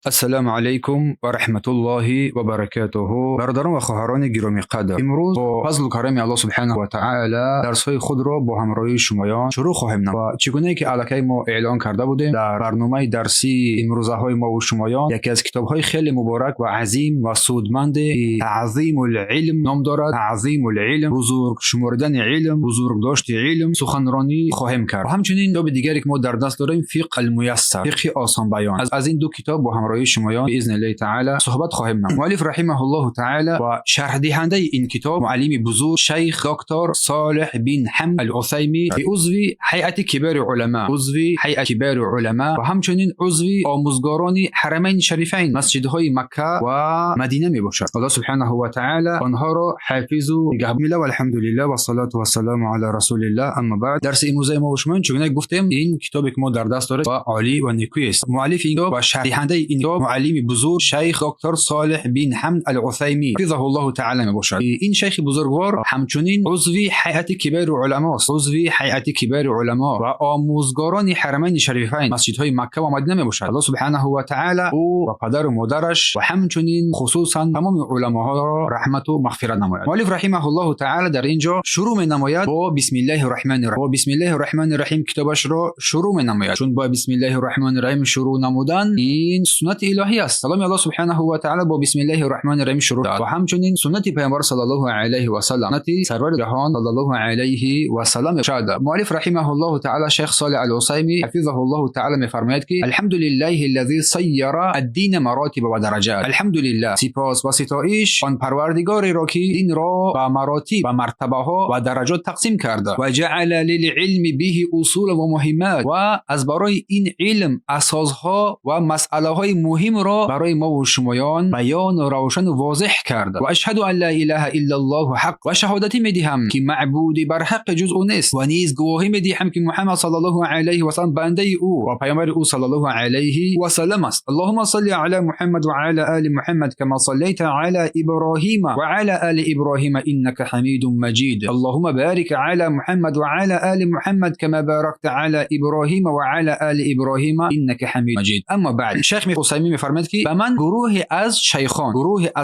السلام علیکم و رحمت الله و برکاته. برادران و خواهران گرامی قدر، امروز با فضل و کرم الله سبحانه و تعالی درس‌های خود را با همراهی شمایان شروع خواهیم نمود. و چگونه که الکی ما اعلان کرده بودیم، در برنامه درسی امروزه های ما و شمایان یکی از کتاب‌های خیلی مبارک و عظیم و سودمند تعظیم العلم نام دارد. تعظیم العلم، بزرگ شمردن علم، بزرگ داشت علم، سخنرانی خواهیم کرد. و همچنین کتاب دیگری که ما در دست داریم، فقه المیسر، فقه آسان بیان. از این دو کتاب با همراهی شمایان باذن الله تعالی صحبت خواهیم نمود. مؤلف رحمه الله تعالی و شرح دهنده این کتاب معلم بزرگ شیخ دکتر صالح بن حمد العثیمی، عضو هیئت کبار علما و همچنین عضو آموزگاران حرمین شریفین مسجدهای مکه و مدینه می باشد. الله سبحانه و تعالی آنها را حافظ و نگهدار و الحمدلله و الصلاه و السلام علی رسول الله. اما بعد، درس امروزه ما و شما چگونه گفتیم این کتابی که ما در دست داریم و عالی و نیکویی است. مؤلف این کتاب و شرح دهنده این کتاب معلم بزرگ شیخ دکتر صالح بن حمد العثیمی حفظه الله تعالی می باشد. این شیخ بزرگوار همچنین عضو هیئت کبار علما است، عضو هیئت کبار علما و آموزگاران حرمین شریفین مسجدهای مکه و مدینه می باشد. الله سبحانه و تعالی او و پدر و مادرش و همچنین خصوصا تمام علماها را رحمت و مغفرت نماید. مؤلف رحمه الله تعالی در اینجا شروع می نماید با بسم الله الرحمن الرحیم. بسم الله الرحمن الرحیم کتابش را شروع می نماید، چون با بسم الله الرحمن الرحیم شروع نمودن این سنت الهی است. سلام الله سبحانه و تعالی با بسم الله الرحمن الرحیم شروع داد و همچنین سنت پیامبر صلی الله علیه و سلم، سنت سرور جهان صلی الله علیه و سلم شد. مؤلف رحمه الله تعالی شیخ صالح العثیمی حفظه الله تعالی میفرماید که الحمدلله الذی صیر الدین مراتب و درجات. الحمدلله، سپاس و ستایش آن پروردگاری را که دین را به مراتب و مرتبه ها و درجات تقسیم کرده و جعل للعلم به اصول و مهمات و از برای این علم اساسها و مسئله های مهم را برای ما و شمایان بیان و روشن و واضح کرده. و اشهد ان لا اله الا الله حق، و شهادتی میدهم که معبود بر حق جز او نیست، و نیز گواهی میدهم که محمد صلی الله علیه و سلم بنده او و پیامبر او صلی الله علیه و سلم است. اللهم صل علی محمد و علی آل محمد كما صليت على ابراهیم و علی آل ابراهیم انك حمید مجید. اللهم بارك على محمد و علی آل محمد كما باركت على ابراهیم و علی آل ابراهیم انك حمید مجید. اما بعد، شیخ العثیمی میفرماید که به من گروه از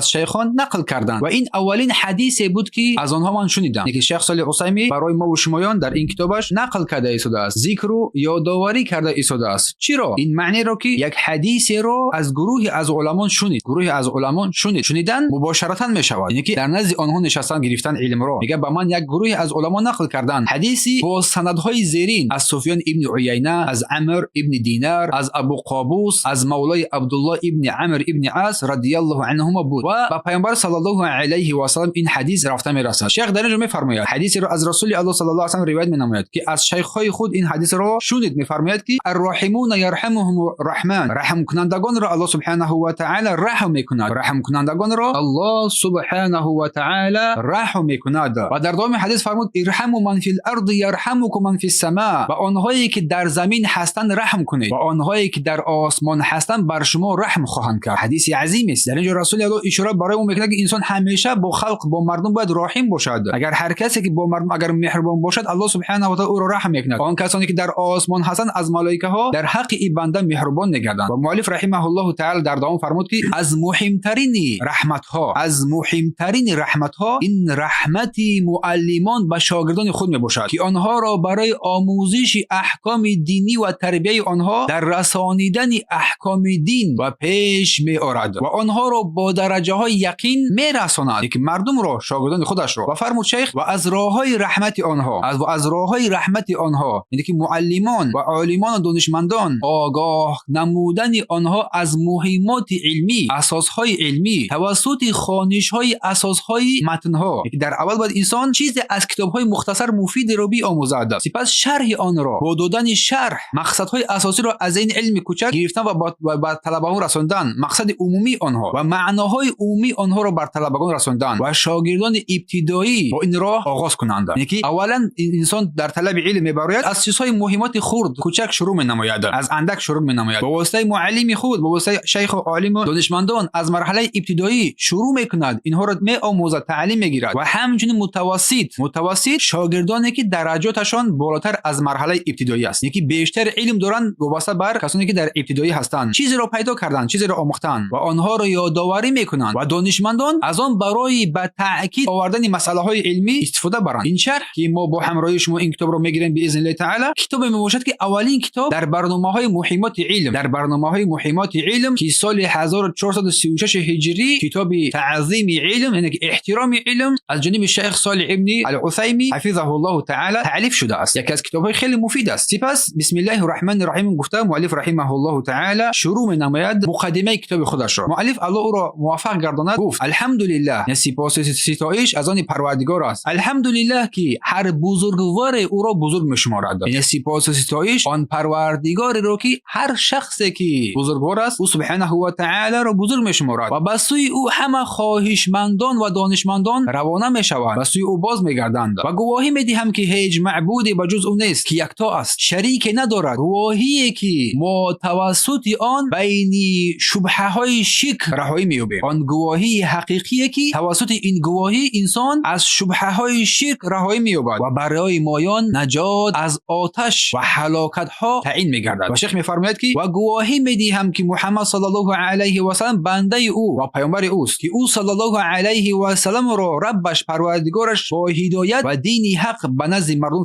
شیخان نقل کردند و این اولین حدیثی بود که از آنها من شنیدم که شیخ صالح العثیمی برای ما و شمایان در این کتابش نقل کرده ایستاده است، ذکر و یادآوری کرده ایستاده است. چرا؟ این معنی را که یک حدیثی رو از گروه از علما شنیدن مباشرتا میشود، یعنی که در نزد آنها نشستن گرفتن علم را. میگه به من یک گروه از علما نقل کردن حدیثی با سندهای زیرین از سفیان ابن عیینه، از عمرو ابن دینار، از ابو قابوس، از مولای عبدالله ابن عمرو ابن عاص رضی الله عنهما بود و به پیامبر صلی الله علیه و سلم این حدیث رفته میرسد. شیخ در اینجا میفرماید حدیثی را از رسول الله صلی الله علیه و سلم روایت مینماید که از شیخ‌های خود این حدیث را شنید. میفرماید که الراحمون یرحمهم الرحمن، رحم کنندگان را الله سبحانه و تعالی رحم میکند، رحم کنندگان را الله سبحانه و تعالی رحم میکند. و در ادامه حدیث فرمود ارحموا من فی الارض یرحمکم من فی السماء، و آنهایی که در زمین هستند رحم کنید و آنهایی که در آسمان هستند بر شما رحم خواهند کرد. حدیث عظیم است. در اینجا رسول الله اشاره برای اون میکنه که انسان همیشه با خلق با مردم باید رحیم باشد. اگر هر کسی که با مردم اگر مهربان باشد، الله سبحانه و تعالی او را رحم میکند. آن کسانی که در آسمان هستند از ملائکه ها در حق این بنده مهربان نگردند. و مؤلف رحمه الله تعالی در دوام فرمود که از مهمترین رحمت ها این رحمت معلمان به شاگردان خود میباشد که آنها را برای آموزش احکام دینی و تربیت آنها در رسانیدن احکام دین و پیش می آورد و آنها را با درجه های یقین می رساند که مردم را شاگردان خودش را. و فرمود شیخ و از راه های رحمت آنها یعنی که معلمان و عالمان و دانشمندان آگاه نمودن آنها از مهمات علمی، اساس های علمی توسط خوانش های اساس های متن ها. در اول باید انسان چیزی از کتاب های مختصر مفید رو بیاموزد، سپس شرح آن را با دادن شرح مقصد های اساسی را از این علم کوچک گرفتن و به طلبه‌ها رساندن، مقصد عمومی آنها و معناهای عمومی آنها را بر طلبگان رساندن و شاگردان ابتدایی با این راه آغاز کنند. یعنی که اولا انسان در طلب علم میبراید از چیزهای مهمات خرد کوچک شروع می‌نماید، از اندک شروع می‌نماید، با واسطه معلم خود، با واسطه شیخ و عالم و دانشمندان از مرحله ابتدایی شروع می‌کند، اینها را می‌آموزد، تعلیم می‌گیرد. و همچنین متوسط شاگردانی که درجاتشان بالاتر از مرحله ابتدایی است، یعنی بیشتر علم دارن وابسته بر کسانی که در ابتدایی هستند. چیزی را را پیدا کردند، چیزی را آموختند و آنها را یادآوری میکنند و دانشمندان از آن برای به تاکید آوردن مسئله های علمی استفاده برند. این شرح که ما با همراهی شما این کتاب را میگیریم باذن الله تعالی، کتاب میباشد که اولین کتاب در برنامه‌های مهمات علم که سال 1436 هجری کتاب تعظیم علم، یعنی احترام علم، از جانب شیخ صالح ابن العثیمی حفظه الله تعالی تألیف شده است. یکی از کتاب‌های خیلی مفید است. سپس بسم الله الرحمن الرحیم گفته مؤلف رحمه الله تعالی شروع نماید مقدمه کتاب خودش را. مؤلف الله او را موفق گرداند گفت الحمدلله، یعنی سپاس ستایش از آن پروردگار است. الحمدلله که هر بزرگوار او را بزرگ میشمارد، یعنی سپاس ستایش آن پروردگار را که هر شخصی که بزرگوار است او سبحانه و تعالی را بزرگ میشمارد و به سوی او همه خواهشمندان و دانشمندان روانه میشوند، به سوی او باز میگردند و گواهی میدهم که هیچ معبودی بجز او نیست که یکتا است، شریک ندارد. گواهی که ما توسط آن بین شبهه های شک رهایی مییابیم. آن گواهی حقیقیه که توسط این گواهی انسان از شبهه های شک رهایی مییابد و برای مایان نجات از آتش و هلاکت ها تعیین میگردد. و شیخ میفرماید که و گواهی میدهم که محمد صلی الله علیه و سلم بنده او و پیامبر اوست که او صلی الله علیه و سلم را ربش پروردگارش با هدایت و دین حق به نزد مردم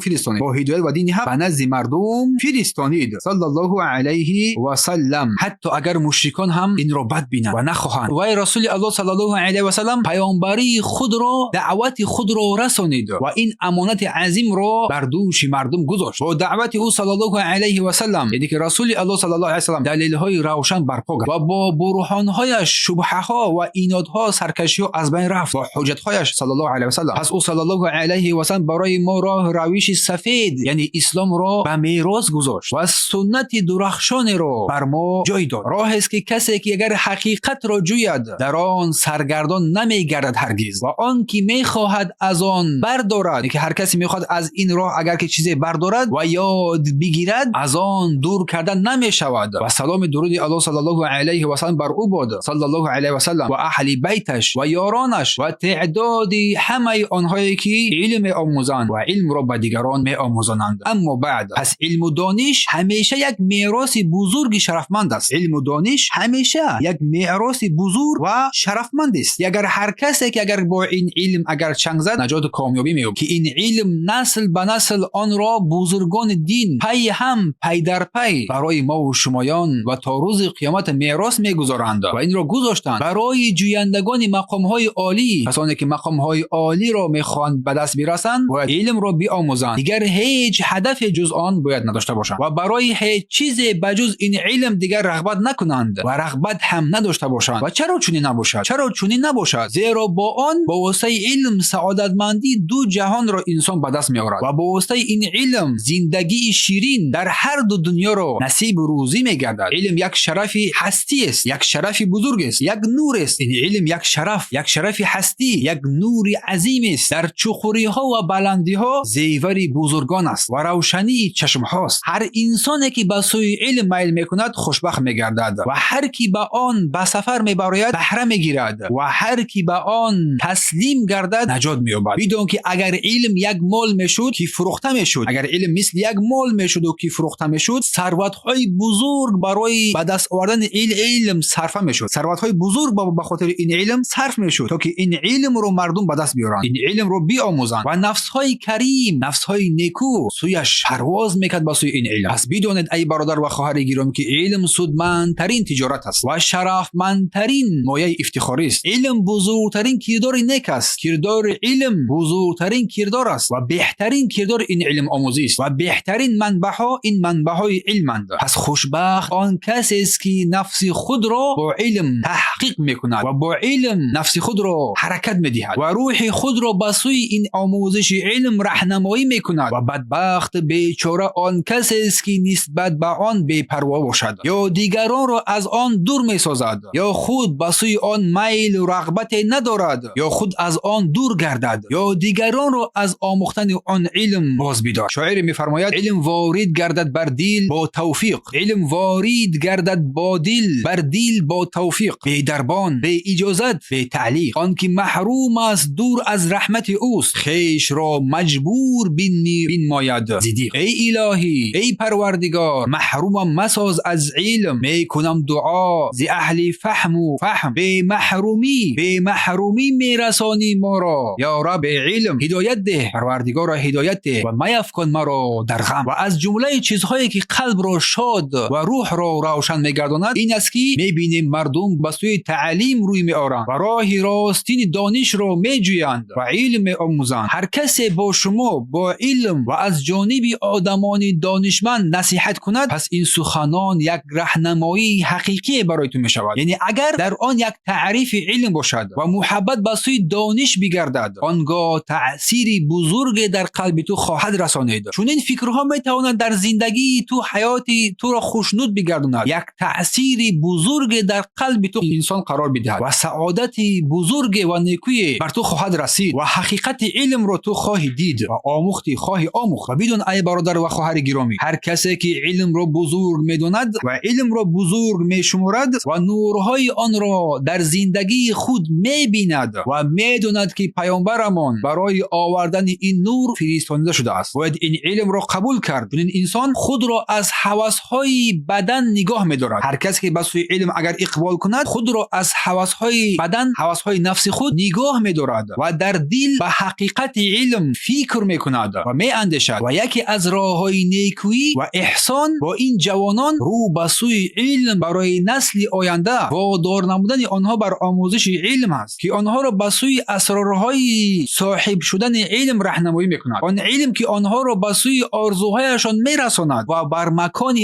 فرستانید صلی الله علیه و سلم. حتی اگر مشرکان هم این را بد بینند و نخواهند، و رسول الله صلی الله علیه و سلم پیامبری خود را، دعوت خود را رسانید و این امانت عظیم را بر دوش مردم گذاشت. و دعوت او صلی الله علیه و سلم، یعنی که رسول الله صلی الله علیه و سلم دلیل های روشن برپا کرد و با برهان هایش شبهه ها و ایناد ها سرکشی ها از بین رفت و حجت هایش صلی الله علیه و سلم. پس او صلی الله علیه و سلم برای ما راه روش سفید، یعنی اسلام را به میراث گذاشت و سنت درخشان را بر ما جای داد. راه است که کسی که اگر حقیقت را جوید در آن سرگردان نمیگردد هرگز، و آن که میخواهد از آن بردارد، که هر کسی میخواهد از این راه اگر که چیزی بردارد و یاد بگیرد از آن دور کردن نمیشود. و سلام درود الله صلی الله علیه و سلم بر او باد صلی الله علیه و سلم و اهل بیتش و یارانش و تعداد همه آنهایی که علم آموزند و علم را به دیگران می آموزانند. اما بعد، پس علم و دانش همیشه یک میراث بزرگ شرفمند است. علم و دانش همیشه یک میراث بزرگ و شرفمند است. اگر هر کسی که اگر با این علم اگر چنگ زد نجات و کامیابی می‌یابد، که این علم نسل به نسل آن را بزرگان دین پی در پی برای ما و شمایان و تا روز قیامت میراث میگذارند و این را گذاشتند برای جویندگان مقام‌های عالی. کسانی که مقام‌های عالی را می‌خواهند به دست برسند باید علم را بیاموزند، دیگر هیچ هدف جز آن باید نداشته باشند و برای هیچ چیزی بجز این علم دیگر رغبت نکنند و رغبت هم نداشته باشند. و چرا چنین نباشد؟ زیرا با آن با واسطه علم سعادتمندی دو جهان را انسان به دست می‌آورد و با واسطه این علم زندگی شیرین در هر دو دنیا را نصیب روزی می‌گردد. علم یک شرف هستی است، یک شرف بزرگ است، یک نور است. این علم یک شرف هستی، یک نور عظیم است. در چخوری‌ها و بلندی‌ها زیور بزرگان است و روشنی چشم‌هاست. هر انسانی که به سوی علم میل می‌کند خوشبخت می‌گردد و هر کی به آن به سفر می‌براید بهره می‌گیرد و هر کی به آن تسلیم گردد نجات می‌یابد. بدون که اگر علم یک مال میشد که فروخته میشد، اگر علم مثل یک مال میشد و که فروخته میشد، ثروت‌های بزرگ برای به دست آوردن علم صرف میشد. ثروت‌های بزرگ به خاطر این علم صرف میشد تا که این علم رو مردم به دست بیارند، این علم رو بیاموزند و نفس‌های کریم، نفس‌های نیکو سویش پرواز میکرد به سوی این علم. پس بدونید ای برادر و خواهر گرامی که علم سودمندترین تجارت است و شرفمندترین مایه افتخاری است. علم بزرگترین کردار نیک است. کردار علم بزرگترین کردار است و بهترین کردار این علم آموزی است و بهترین منبع‌ها این منبع‌های علمند. پس خوشبخت آن کسی است که نفس خود را با علم تحقیق میکند و با علم نفس خود را حرکت میدهد و روح خود را به سوی این آموزش علم راهنمایی میکند. و بدبخت بیچاره آن کسی است که نسبت به آن بی‌پروا باشد یا دیگران را از آن دور میسازد یا خود به سوی آن میل و رغبت ندارد یا خود از آن دور گردد یا دیگران را از آموختن آن علم باز بدارد. شاعر میفرماید علم وارد گردد بر دل با توفیق، علم وارد گردد با دل بر دل با توفیق، بی دربان، بی اجازت، بی تعلیق. آن که محروم است دور از رحمت اوست، خیش را مجبور بین ماید زدیق. ای الهی، ای پروردگار، محرومم مساز از علم، میکنم دعا ز اهل فهم به محرومی میرسانی ما را. یا رب علم هدایت ده، پروردگار هدایت ده و میفکن مرا در غم. و از جمله چیزهایی که قلب را شاد و روح را روشن میگرداند این است که میبینیم مردم به سوی تعلیم روی میآورند و راه راستین دانش را میجویند و علم آموزند. هر کسی با شما با علم و از جانب آدمان دانشمند نصیحت کند، پس این سخنان یک راهنمایی حقیقی برای تو میشود. یعنی اگر در آن یک تعریف علم باشد و محبت به سوی دانش بگردد، آنگاه تأثیری بزرگ در قلب تو خواهد رسانید. چون این فکرها میتواند در زندگی تو حیاتی تو را خوشنود بگرداند، یک تأثیری بزرگ در قلب تو انسان قرار بدهد و سعادتی بزرگ و نیکویی بر تو خواهد رسید و حقیقت علم را تو خواهی دید و خواهی آموخت. و بدون ای برادر و خواهر گرامی، هر کسی که علم را بزرگ میداند و علم را بزرگ میشمارد و نورهای آن را در زندگی خود میبیند و میداند که پیامبرمان برای آوردن این نور فرستاده شده است، باید این علم را قبول کرد. چون این انسان خود را از هوس‌های بدن نگاه می‌دارد. هر کسی که به سوی علم اگر اقبال کند، خود را از هوس‌های بدن، هوس‌های نفس خود نگاه می‌دارد و در دل به حقیقت علم فکر می‌کند و می‌اندیشد و یکی از راه‌های نیکویی و احسان با این جوانان رو به سوی علم برای نسل آینده وادار نمودن آنها بر آموزش علم است که آنها را به سوی اسرارهای صاحب شدن علم راهنمایی می‌کند. آن علم که آنها را به سوی آرزوهایشان می‌رساند و بر مکان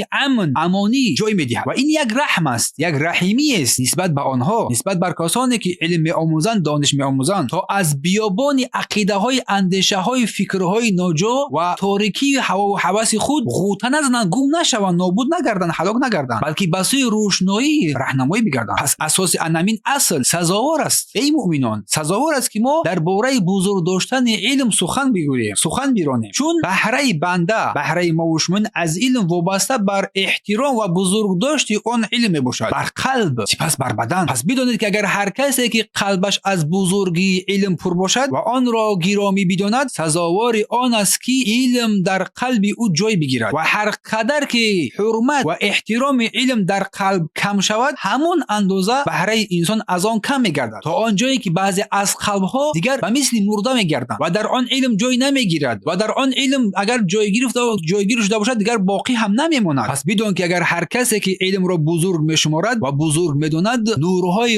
امانی جای می‌دهد. و این یک رحم است، یک رحیمی است نسبت به آنها، نسبت بر کسانی که علم می‌آموزند، دانش می‌آموزند، تا از بیابان عقیده‌های، اندیشه‌های، فکرهای ناجا و تاریکی هوا و هوس خود غوطه نزنند، گم نشوند، نابود نگردند، هلاک نگردند، بلکه به سوی روشنایی راهنمایی بگردند. پس اساس انمین اصل سزاوار است ای مؤمنان، سزاوار است که ما درباره بزرگ داشتن علم سخن بگوییم، سخن بیرانیم. چون بهره بنده، بهره ما و شما از علم وابسته بر احترام و بزرگ داشتی آن علم باشد، بر قلب سپس بر بدن. پس بدانید که اگر هر کسی که قلبش از بزرگی علم پر باشد و آن را گرامی بداند، سزاوار آن است که علم در قلب او جای بگیرد و هر قدر که حرمت و احترام علم در قلب کم شود، همون اندازه بهره انسان از آن کم میگردد، تا آنجایی که بعضی از قلبها دیگر به مثل مرده میگردند و در آن علم جای نمیگیرد و در آن علم اگر جایگیر شده باشد دیگر باقی هم نمیماند. پس بدون که اگر هر کسی که علم را بزرگ میشمارد و بزرگ میداند، نورهای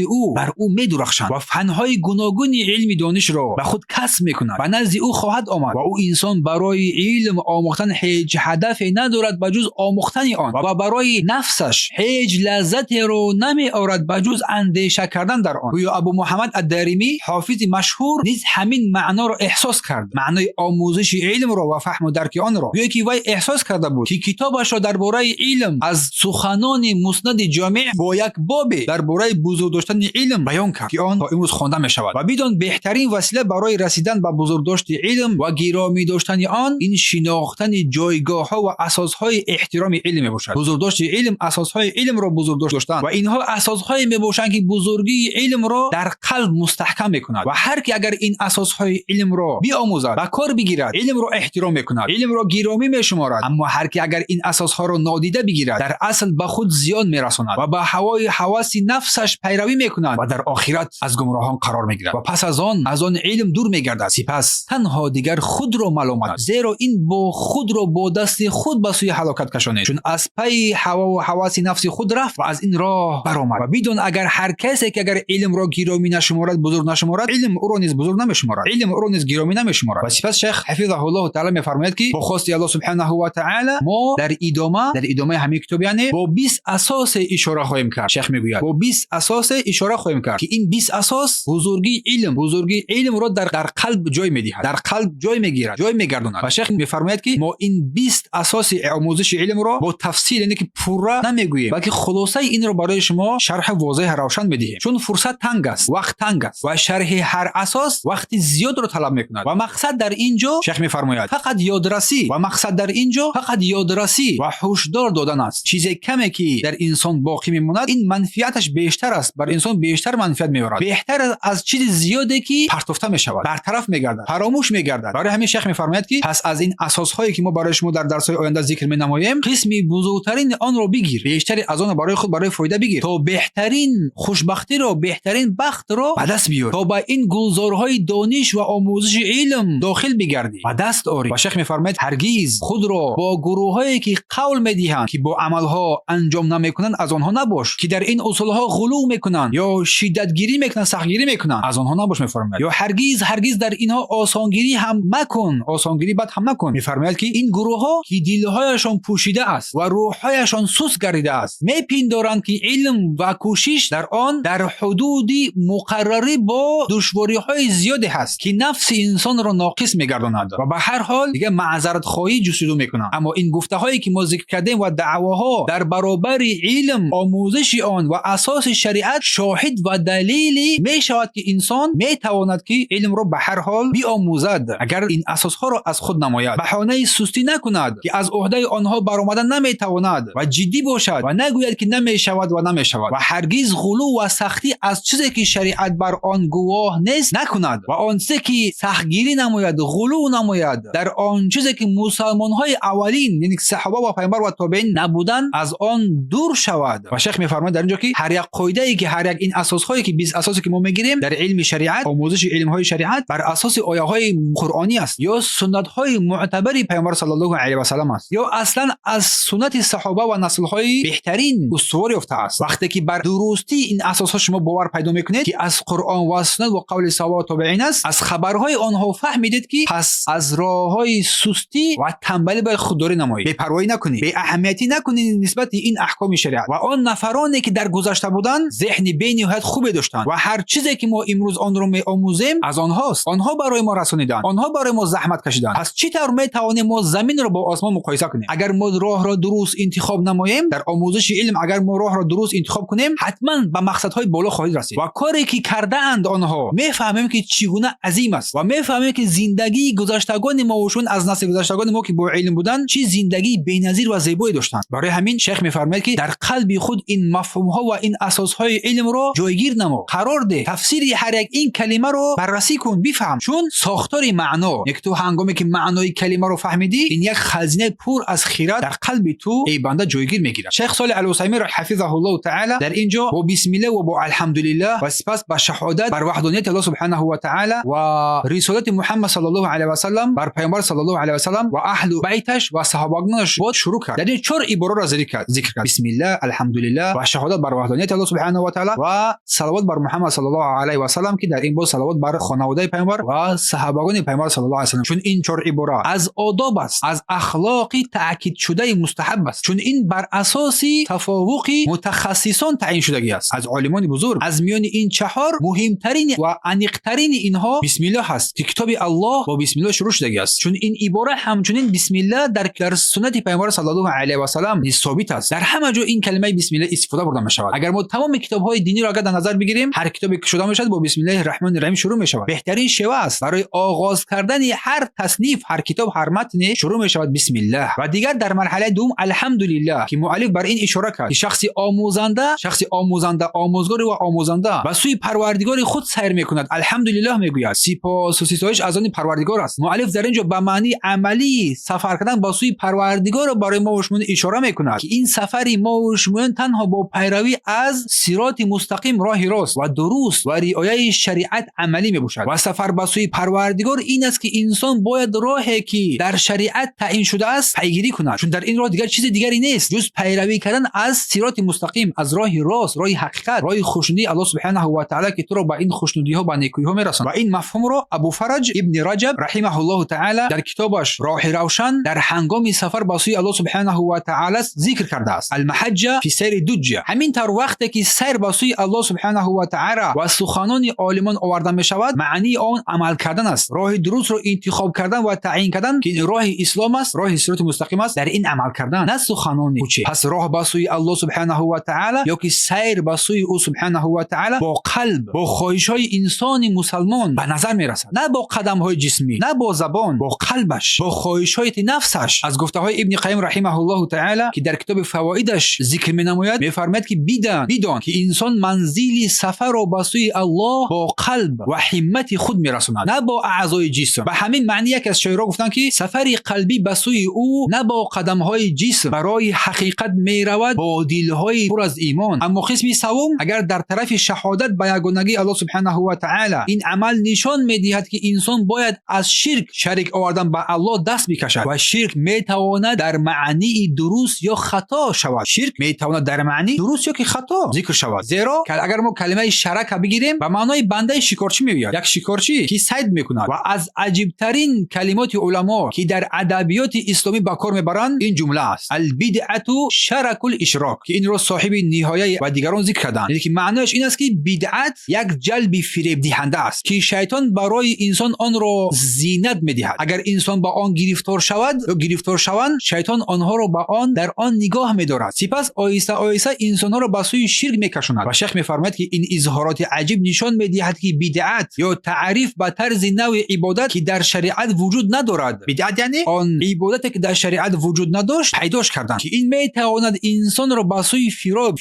او بر او میدرخشند و فنهای گوناگون علمی دانش را به خود کسب میکند و نزد او خواهد آمد و او انسان برای علم آموختن هیچ هدفی ندارد بجز آموختن آن و برای نفسش هیچ لذت را نمی آورد بجز اندیشه کردن در آن. گویا ابو محمد الدارمی حافظ مشهور نیز همین معنا را احساس کرد، معنای آموزش علم را و فهم و درک آن را. گویا که وی احساس کرده بود که کتابش را درباره علم از سخنان مسند جامع با یک باب درباره بزرگ داشتن علم بیان کرد که آن تا امروز خوانده می شود و بدون بهترین وسیله برای رسیدن به بزرگ داشتن علم و گرامی داشتن آن این شناختن جایگاه ها و اساس های احترام علم می باشد. بزرگ داشتن علم اساس های علم را بزرگ داشتن و اینها اساس های می باشند که بزرگی علم را در قلب مستحکم می کند و هر کی اگر این اساس های علم را بیاموزد و کار بگیرد، علم را احترام می کند، علم را گرامی می شمارد. اما هر کی اگر این اساس ها را نادیده بگیرد، در اصل به خود زیان می رساند و به هوای هوس نفسش پیروی می کند و در آخرت از گمراهان قرار می گیرد و پس از آن علم دور می گردد. سپس تنها دیگر خود را ملامت، زیرا این با خود را با دست خود به سوی هلاکت کشانید، چون از پی هوا و هوس نفس خود رفت و از این راه برآمد. و بدون اگر هر کسی که اگر علم را گرامی نشمارد، بزرگ نشمارد، علم او را نیز بزرگ نمیشمارد، علم او را نیز گرامی نمیشمارد. و سپس شیخ حفظه الله تعالی میفرماید که با خواست الله سبحانه و تعالی ما در ادامه همین کتاب یعنی با 20 اساس اشاره خواهیم کرد. شیخ میگوید با 20 اساس اشاره خواهیم کرد که این 20 اساس بزرگی علم را در قلب جای میدهد، در قلب جای میگیرد، جای میگرداند. و شیخ میفرماید که ما این 20 اساس آموزش علم را با تفصیل یعنی که پوره نمیگوییم، بلکه خلاصه این را برای شما شرح واضح روشن میدهیم، چون فرصت تنگ است، وقت تنگ است و شرح هر اساس وقت زیاد را طلب میکند و مقصد در اینجا شیخ میفرماید فقط یادرسی و مقصد در اینجا فقط یادرسی و هشدار دادن است. چیزی کمی که در انسان باقی میماند این منفعتش بیشتر است، بر انسان بیشتر منفعت میآورد، بهتر از چیز زیادی که پرتفته میشود، برطرف میگردد، فراموش میگردد. برای همین شیخ میفرماید که پس از این اساس هایی که ما برای شما در درس های آینده ذکر مینماییم، قسمی بزرگترین بهترین آن رو بگیر، بیشتری از آن برای خود برای فایده بگیر تا بهترین خوشبختی رو، بهترین بخت رو به دست بیاری، تا با این گلزارهای دانش و آموزش علم داخل بگردی و دست آری. و شیخ میفرماید هرگز خود را با گروهایی که قول میدهند که با عملها انجام نمیکنند از آنها نباش، که در این اصولها غلو میکنند یا شدتگیری میکنند، سختگیری میکنند، از آنها نباش. میفرماید یا هرگز در اینها آسانگیری هم مکن، آسانگیری بد هم نکن. میفرماید که این گروهها که دلهایشان پوشیده است و روحهایشان سست گردیده است، میپندارند که علم و کوشش در آن در حدودی مقرری با دشواری‌های زیادی هست که نفس انسان را ناقص میگرداند و به هر حال دیگه معذرت خواهی جستجو میکنند. اما این گفته‌هایی که ما ذکر کردیم و دعواها در برابر علم، آموزش آن و اساس شریعت شاهد و دلیلی میشود که انسان میتواند که علم را به هر حال بیاموزد اگر این اساسها را از خود نماید، بهانه سستی نکند که از عهده آنها برآمدن نمیتواند و جدی باشد و نگوید که نمیشود و نمیشود و هرگز غلو و سختی از چیزی که شریعت بر آن گواه نیست نکند و آن چیزی که سختگیری نماید، غلو نماید در آن چیزی که مسلمان‌های اولین یعنی صحابه و پیامبر و تابعین نبودن از آن دور شود. و شیخ میفرماید در اینجا که هر یک قاعده‌ای که هر یک این اساس‌هایی که 20 اساسی که ما میگیریم در علم شریعت، آموزش علم‌های شریعت بر اساس آیه‌های قرآنی است یا سنت‌های معتبری پیامبر صلی الله علیه و سلم است یا اصلا از سنت صحابه و نسل‌های بهترین استوار یافته است. وقتی که بر درستی این اساس‌ها شما باور پیدا می‌کنید که از قرآن و سنت و قول صحابه و تابعین است، از خبرهای آنها فهمیدید که پس از راه‌های سستی و تنبلی به خودداری نمایید، بی‌پروایی نکنید، بی اهمیتی نکنید نسبت این احکام شریعت. و آن نفرانی که در گذشته بودند ذهن بی‌نهایت خوبی داشتند و هر چیزی که ما امروز آن رو می‌آموزیم از آنهاست، آنها برای ما رسانیدند، آنها برای ما زحمت کشیدند. پس چطور می‌توانیم ما زمین رو با آسمان مقایسه کنیم؟ اگر ما راه را درست انتخاب نماییم در آموزش علم، اگر ما راه را درست انتخاب کنیم حتما به مقصدهای بالا خواهید رسید. و کاری که کرده‌اند آنها می‌فهمیم که چگونه عظیم است و می‌فهمیم که زندگی گذشتگان ما و شون از نسل گذشتگان ما که با علم بودند چه زندگی بی‌نظیر و زیبایی داشتند. برای همین شیخ می‌فرماید که در قلب خود این مفهوم‌ها و این اساس‌های علم را جایگیر نما، قرار ده، تفسیر هر یک این کلمه رو بررسی کن، بفهم، چون ساختار معنا یک تو هنگامی که معنای کلمه رو فهمیدی این یک خزینه پر از خیرات در قلب تو ای بنده جایگیر میگیرد. شیخ صالح العثیمین حفظه الله تعالی در اینجا با بسم الله و با الحمدلله و سپس با شهادت بر وحدانیت الله سبحانه و تعالی و رسالت محمد صلی الله علیه و سلم بر پیامبر صلی الله علیه و سلم و اهل بیتش و صحابگانش بود شروع کرد. در این 4 عباره را ذکر کرد: بسم الله، الحمدلله و شهادت بر وحدانیت الله سبحانه و تعالی و صلوات بر محمد صلی الله علیه و سلم که در این بود صلوات بر خانواده پیامبر و صحابگان پیامبر صلی الله علیه و سلم. چون این 4 عباره از آداب است، از اخلاقی تاکید شده مستحب است، چون این بر اساس تفاوقی متخصصان تعیین شدگی است از عالمان بزرگ. از میان این 4 مهمترین و عمیق‌ترین اینها بسم الله هست که کتاب الله با بسم الله شروع شدگی است، چون این عباره همچنین بسم الله در سنت پیامبر صلی الله علیه و سلم ثابت است. در همه جا این کلمه بسم الله استفاده برده می شود. اگر ما تمام کتاب‌های دینی را در نظر بگیریم هر کتابی که شده باشد با بسم الله الرحمن الرحیم شروع می شود. بهترین شیوه است برای آغاز کردن هر تصنیف، هر کتاب، هر متن شروع می شود بسم الله. و دیگر در مرحله دوم الحمدلله که مؤلف بر این اشاره کرد که شخصی آموزنده آموزگار و آموزنده به سوی پروردگار خود سیر می کند، الحمدلله میگوید، سپاس و ستایش از آن پروردگار است. مؤلف در اینجا به معنی عملی سفر کردن با سوی پروردگار برای ما و شما اشاره می کند که این سفری ما و شما تنها با پیروی از صراط مستقیم، راه راست و درست و رعایت شریعت عملی می باشد. و سفر به سوی پروردگار این است که انسان باید راهی که در شریعت تعیین شده است پیگیری کند، چون در این راه دیگر چیز دیگری نیست جز پیروی کردن از صراط مستقیم، از راه راست، راه حقیقت، راه خوشنودی الله سبحانه و تعالی که تو را به این خوشنودی ها، به نیکی ها میرساند. و این مفهوم را ابو فرج ابن رجب رحمه الله تعالی در کتابش راه روشن در هنگام سفر به سوی الله سبحانه و تعالی ذکر کرده است: المحجه فی سیر دجه. همین طور وقتی که سیر به سوی الله سبحانه و تعالی و سخنان عالمان آورده می شود معنی آن عمل کردن است، راه درست را انتخاب کردن و تعیین کردن که راه اسلام است، راه صراط مستقیم است، در این عمل کردن، نه سخنان کوچه. پس راه به سوی الله سبحانه و تعالی یا که سیر به سوی او سبحانه و تعالی با قلب، با خواهش‌های انسان مسلمان به نظر میرسد، نه با قدم‌های جسمی، نه با زبان، با قلبش، با خواهش‌های نفسش. از گفته‌های ابن قیم رحمه الله تعالی که در کتاب فوائدش ذکر می‌نماید می‌فرماید که بدان که انسان منزل سفر را به سوی الله با قلب و همت خود میرساند، نه با اعضای جسم. به همین معنی یک از شاعران گفتند که سفر قلبی به سوی او نه با قدم‌های جسم برای برای حقیقت میرود با دلهای پر از ایمان. اما قسم سوم اگر در طرف شهادت به یگانگی الله سبحانه و تعالی این عمل نشان میدهد که انسان باید از شرک آوردن به الله دست بکشد و شرک میتواند در معنی درست یا خطا شود. شرک میتواند در معنی درست یا که خطا ذکر شود، زیرا که اگر ما کلمه شرک بگیریم به معنای بنده شکارچی میآید، یک شکارچی که صید میکند. و از عجیب ترین کلمات علما که در ادبیات اسلامی به کار میبرند این جمله است: البدعه شرک الاشراک، که این را صاحب نهایه و دیگران ذکر کردند. یعنی که معنیش این است که بدعت یک جلب فریب دهنده است که شیطان برای انسان آن را زینت میدهد. اگر انسان با آن گرفتار شود یا گرفتار شوند، شیطان آنها را با آن در آن نگاه می‌دارد، سپس آیسته آیسته انسان‌ها را به سوی شرک میکشاند. و شیخ می‌فرماید که این اظهارات عجیب نشان می‌دهد که بدعت یا تعریف به طرز نوع عبادت که در شریعت وجود ندارد. بدعت یعنی آن عبادتی که در شریعت وجود نداشت پیداش کردن، که این می‌تواند انسان را به سوی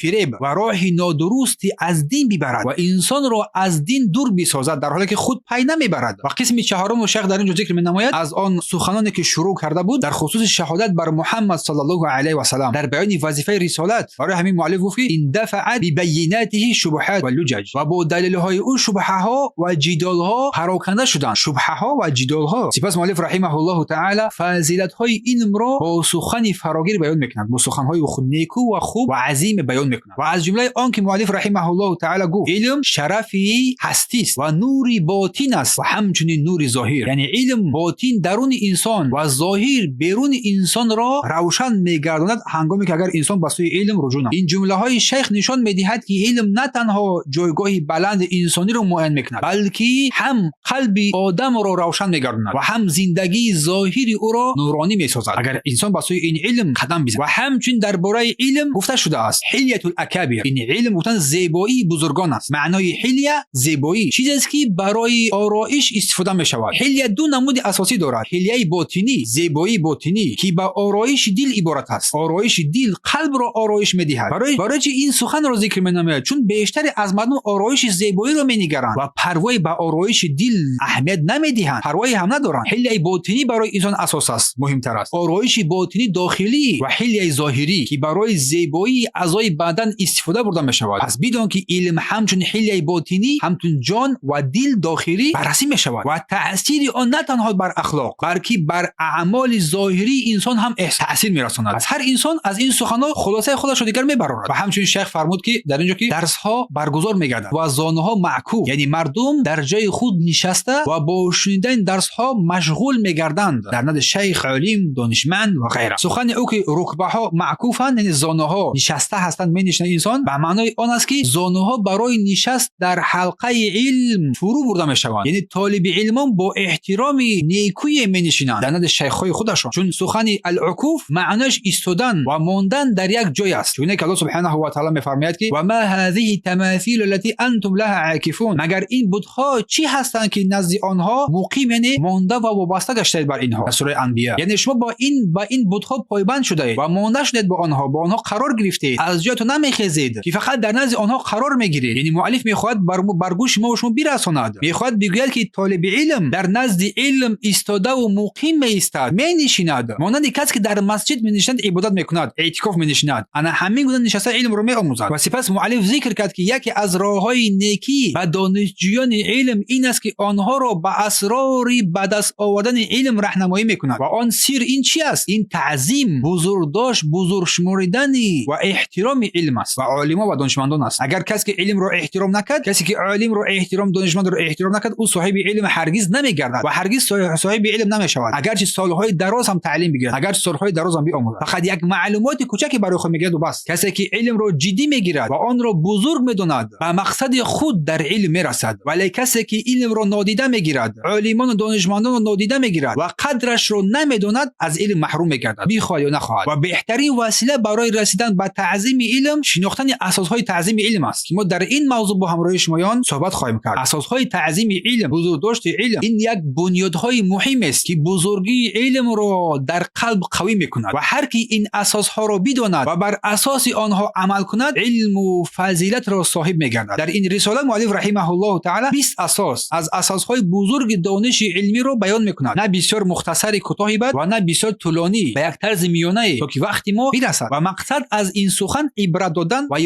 فریب و راه نادرستی از دین ببرد و انسان را از دین دور بسازد، در حالی که خود پی نمیبرد. و قسم چهارم و شیخ در اینجا ذکر می‌نماید از آن سخنانی که شروع کرده بود در خصوص شهادت بر محمد صلی الله علیه و سلم در بیان وظیفه رسالت. برای همین مؤلف گفت این دفعت ببیناته شبهات و لجج، و با دلیل‌های او شبهه‌ها و جدال‌ها پراکنده شدند. شبهه‌ها و جدال‌ها. سپس مؤلف رحمه الله تعالی فضیلت‌های علم را با سخن فراگیر بیان می‌کند، با سخن‌های خود نیکو و خوب و عظیم بیان می‌کند. و از جمله آن که مؤلف رحمه الله تعالی گفت علم شرفی هستی است و نوری باطن است و همچنین نوری ظاهر، یعنی علم باطن درون انسان و ظاهر بیرون انسان را روشن می‌گرداند هنگامی که اگر انسان به سوی علم رجوع نماید. این جمله‌های شیخ نشان می‌دهد که علم نه تنها جایگاه بلند انسانی را معین می‌کند، بلکه هم قلب آدم را روشن می‌گرداند و هم زندگی ظاهری او را نورانی می‌سازد اگر انسان به سوی این علم قدم بزند. و همچنین درباره علم گفته شده است حلیة الاکابر، این علم گفتن زیبایی بزرگان است. معنای حلیه زیبایی، چیزی است که برای آرایش استفاده می‌شود. حلیه دو نمود اساسی دارد: حلیه باطنی، زیبایی باطنی که به آرایش دل عبارت است. آرایش دل قلب را آرایش می‌دهد. برای چه این سخن را ذکر می‌نماید؟ چون بیشتر از مردم آرایش زیبایی را می‌نگرند و پروای به آرایش دل اهمیت نمی‌دهند، پروایی هم ندارند. حلیه باطنی برای انسان اساس است، مهمتر است. آرایش باطنی داخلی و حلیه ظاهری که برای زیبایی اعضای بدن استفاده برده می‌شود. پس بدون که علم همچون حلیه باطنی همچون جان و دل داخلی بررسی می‌شود و تأثیر آن نه تنها بر اخلاق بلکه بر اعمال ظاهری انسان هم تأثیر می‌رساند. از هر انسان از این سخن‌ها خلاصه خودش را دیگر می‌برد. و همچنین شیخ فرمود که در اینجا که درس‌ها برگزار می‌گردد و زانوها معکوف، یعنی مردم در جای خود نشسته و با شنیدن درس‌ها مشغول می‌گردند در نزد شیخ، عالم، دانشمند و غیره. سخن او که رکبه‌ها معکوفند، یعنی زانوها نشسته هستند می‌نشینه انسان، به معنای آن است که زانوها برای نشست در حلقه علم فرو برده می‌شوند، یعنی طالب علمان با احترام نیکویی می‌نشینند در نزد شیخ‌های خودشان. چون سخن العکوف معنیش ایستادن و ماندن در یک جای است. چون که الله سبحانه و تعالی می‌فرماید که و ما هذه تماثیل التي انتم لها عاکفون، مگر این بت‌ها چی هستند که نزد آنها مقیم، یعنی مانده و وابسته گشتید بر اینها. سوره انبیاء. یعنی شما با این بت‌ها پایبند شدید و مانده شدید با آنها قرار گرفتید، از جایتون نمیخیزید که فقط در نزد آنها قرار میگیرید. یعنی مؤلف میخواهد بر گوش ما و شما برساند، میخواهد بگوید که طالب علم در نزد علم ایستاده و مقیم ایستاد، مینشیند، مانند کسی که در مسجد مینشیند عبادت میکند، اعتکاف مینشیند، انا همین گونه نشسته علم رو میآموزد. و سپس مؤلف ذکر کرد که یکی از راههای نیکی و دانشجویان علم این است که آنها را به اسرار به دست آوردن علم راهنمایی میکند. و آن سیر این چی است؟ این تعظیم، بزرگداشت، بزرگ شمردن و احترام علم است و عالما و دانشمندان است. اگر کسی که علم را احترام نکرد، کسی که عالم را احترام، دانشمند را احترام نکرد، او صاحب علم هرگز نمیگردد و هرگز صاحب علم نمیشود. اگرچه سالهای دراز هم تعلیم بگیرد، اگرچه سالهای دراز هم بیاموزد، فقط یک معلومات کوچکی برای خود میگیرد و بس. کسی که علم را جدی میگیرد و آن را بزرگ میداند، به مقصد خود در علم میرسد. ولی کسی که علم را نادیده میگیرد، عالمان و دانشمندان را نادیده میگیرد و قدرش را نمیداند، از علم محروم میگردد، بخواد یا نخواهد. و بهترین وسیله برای رسیدن به تعظیم علم شناختن اساسهای تعظیم علم است که ما در این موضوع با همراهی شمایان صحبت خواهیم کرد. اساسهای تعظیم علم، بزرگداشت علم، این یک بنیادهای مهم است که بزرگی علم را در قلب قوی میکند و هر کی این اساسها را بداند و بر اساس آنها عمل کند، علم و فضیلت را صاحب میگردد. در این رساله مؤلف رحمه الله تعالی 20 اساس از اساسهای بزرگ دانش علمی را بیان میکند، نه بسیار مختصر کوتاهی بد و نه بسیار طولانی، به یک طرز میانه تا که وقتی ما برسد. و مقصد از این سخن عبرت دادن و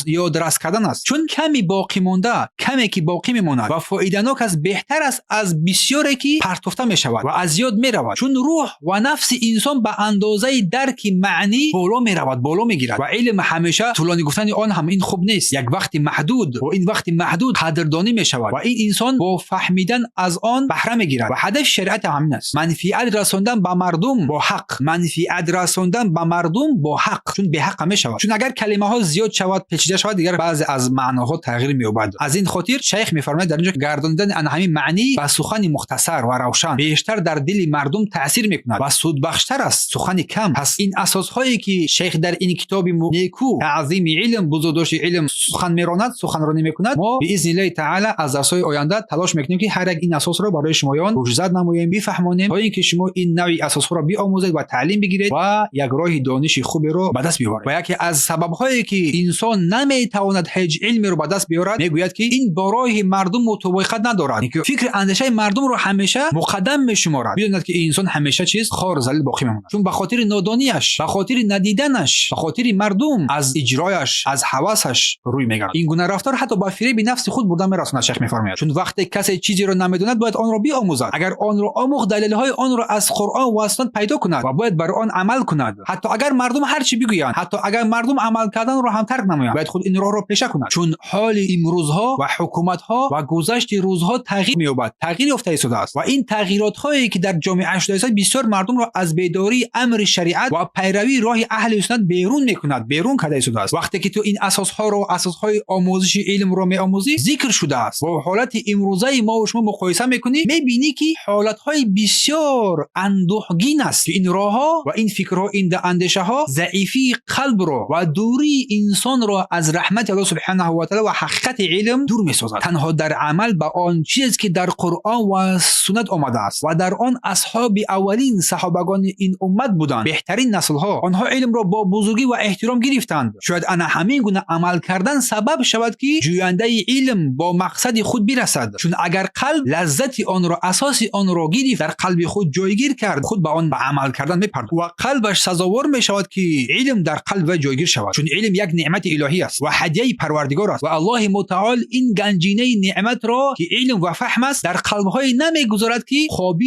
یادرس کردن است، چون کمی باقی مونده، کمی که باقی میماند و فایده‌ناک است بهتر است از بسیاری که پرتافته می شود و از یاد می رود، چون روح و نفس انسان به اندازه درک معنی بالا می رود، بالا می گیرد و علم همیشه طولانی گفتن آن هم این خوب نیست. یک وقت محدود و این وقت محدود قدردانی می شود و این انسان با فهمیدن از آن بهره می گیرد و هدف شریعت همین است: منفعت رساندن به مردم با حق، منفعت رساندن به مردم با حق، چون به حق می شود. چون اگر کلمه ها زیاد شود، پیچیده شود، دیگر بعضی از معناها تغییر می یابد. از این خاطر شیخ می فرماید در اینجا گرداندن ان همین معنی و سخن مختصر و روشن بیشتر در دل مردم تاثیر می کند و سود بخشتر است سخن کم. پس این اساس هایی که شیخ در این کتاب نیکو تعظیم علم، بزرگداشت علم سخن میراند، سخنرانی میکند، ما باذن الله تعالی از درس‌های آینده تلاش میکنیم که هر یک این اساس را برای شمایان روشزد نماییم، بفهمانیم تا اینکه شما این نوع اساس ها را بیاموزید و تعلیم بگیرید و یک راه دانش خوبی را به دست بیاورید. و یکی از سبب هایی که انسان نمیتواند هیچ علمی را به دست بیارد میگوید که این برای مردم مطابقت ندارد، اینکه فکر اندیشه مردم را همیشه مقدم میشمارد، بداند که انسان همیشه چیز خار ذلیل باقی میماند، چون به خاطر نادانیش، به خاطر ندیدنش، به خاطر مردم از اجرایش، از هوسش روی میگرد. این گونه رفتار حتی به فریب نفس خود بردن میرساند. شیخ میفرماید چون وقتی کسی چیزی را نمیداند باید آن را بیاموزد. اگر آن را آموخت، دلیل های آن را از قرآن و سنت پیدا کند و باید بر آن عمل کند، حتی اگر مردم هر چی بگویند، حتی اگر مردم عمل کردن را هم ترک نمایند، باید خود این راه را پیشه کند، چون حال امروزها و حکومت ها و گذشت روزها تغییر مییابد، تغییر یافته شده است و این تغییرات هایی که در جامعه شده است بسیار مردم را از بیداری امر شریعت و پیروی راه اهل سنت بیرون میکند، بیرون کرده شده است. وقتی که تو این اساس ها رو، اساس های آموزش علم رو میآموزی، ذکر شده است، با حالت امروزه ما و شما مقایسه میکنی، میبینی که حالت های بسیار اندوهگین است که این راه ها و این فکرها، این اندیشه ها ضعیفی قلب رو و دوری انسان را از رحمت الله سبحانه و تعالی و حقیقت علم دور میسازد. تنها در عمل به آن چیزی که در قرآن و سنت آمده است و در آن اصحاب اولین صحابگان این امت بودند، بهترین نسل ها، آنها علم را با بزرگی و احترام گرفتند. شاید انا همین گونه عمل کردن سبب شود که جوینده علم با مقصد خود برسد، چون اگر قلب لذت آن را، اساس آن را گرفت، در قلب خود جایگیر کرد، خود به آن به عمل کردن میپردازد و قلبش سزاوار می شود که علم در قلب جایگیر شود، چون علم یک نعمت الهی است و هدیه پروردگار است و الله متعال این گنجینه نعمت را که علم و فهم است در قلب های نمیگذارد که قابل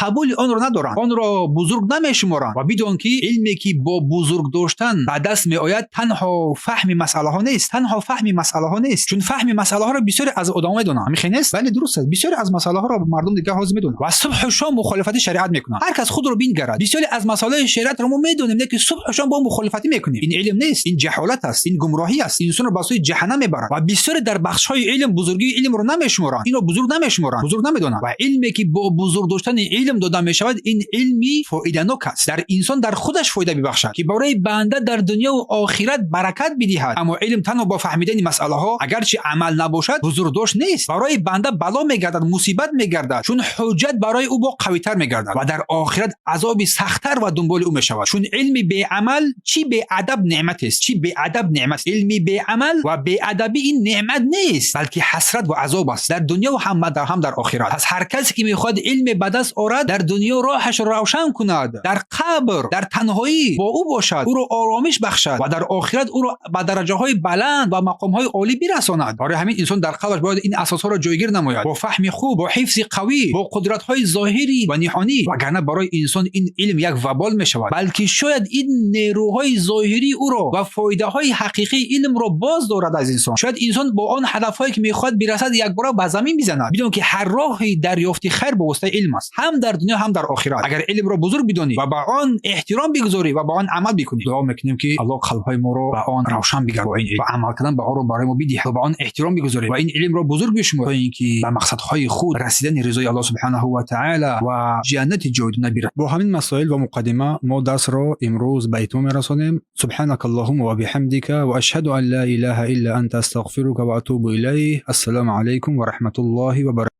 قبول آن را ندارند، آن را بزرگ نمیشمارند و بدون که علمی که با بزرگ داشتن به دست می آید تنها فهم مسئله ها نیست، تنها فهم مسئله ها نیست، چون فهم مسئله ها را بسیار از آدم میدونن، همین نیست؟ بله درست است، بسیار از مسئله ها را مردم دیگه حاضر میدونن و صبح و شام مخالفت شریعت میکنن. هر کس خود رو بینگرد، بسیار از مسائل شریعت رو ما میدونیم که صبح و شام با مخالفتی میکنیم. این علم نیست، این جهالت است، این گمراهی است، انسان رو به سوی جهنم میبرد و بسیار در بخش های علم بزرگی علم رو نمیشمارن، اینو بزرگ نمیشمارن، بزرگ نمیدونن و علمی که با بزرگ داشتن علم داده میشود این علمی فایده‌ناک است، در انسان در خودش فایده ببخشد که برای بنده در دنیا و آخرت برکت بدهد. اما علم تنها با فهمیدن مسئله ها اگرچه عمل نباشد بزرگ داشت نیست، برای بنده بلا میگردد، مصیبت میگردد، چون حجت برای او با قوی‌تر میگردد و در آخرت عذاب سخت‌تر و دنبال او میشود، چون علمی به عمل چی به ادب نعمت است، چی به ادب نعمت، علمی به عمل و به ادبی این نعمت نیست بلکه حسرت و عذاب است در دنیا و هم در آخرت. پس هر کسی که میخواد علم به دست آورد در دنیا راهش روشن کند، در قبر در تنهایی با او باشد، او را آرامش بخشد و در آخرت او را به درجه‌های بلند و مقام‌های عالی برساند. برای همین انسان در قلبش باید این اساس‌ها را جایگیر نماید، با فهم خوب، با حفظ قوی، با قدرت‌های ظاهری و نهانی، وگرنه برای انسان این علم یک وبال میشود، بلکه شاید این نیروهای ظاهری او را و فایده‌های حقیقی علم را باز دارد از انسان. شاید انسان با آن هدفهایی که میخواد برسد یک بار به زمین بزند، بدون که هر راهی دریافت خیر به واسطه علم است، هم در دنیا هم در آخرت. اگر علم را بزرگ بدانی و به آن احترام بگذاری و به آن عمل بکنی، دعا میکنیم که الله قلب‌های ما را به آن روشن بگرداند و عمل کردن به آن را برای ما بدهد و به آن احترام بگذاری و این علم را بزرگ بشمار تا اینکه به مقصدهای خود رسیدن رضای الله سبحانه و تعالی و جنت جاودانه برسد. با همین مسائل و مقدمه ما درس را امروز به اتمام میرسانیم. سبحانك اللهم و بحمدك و اشهد ان لا اله الا انت استغفرك و اتوب الیه. السلام علیکم و رحمت الله و برکاته.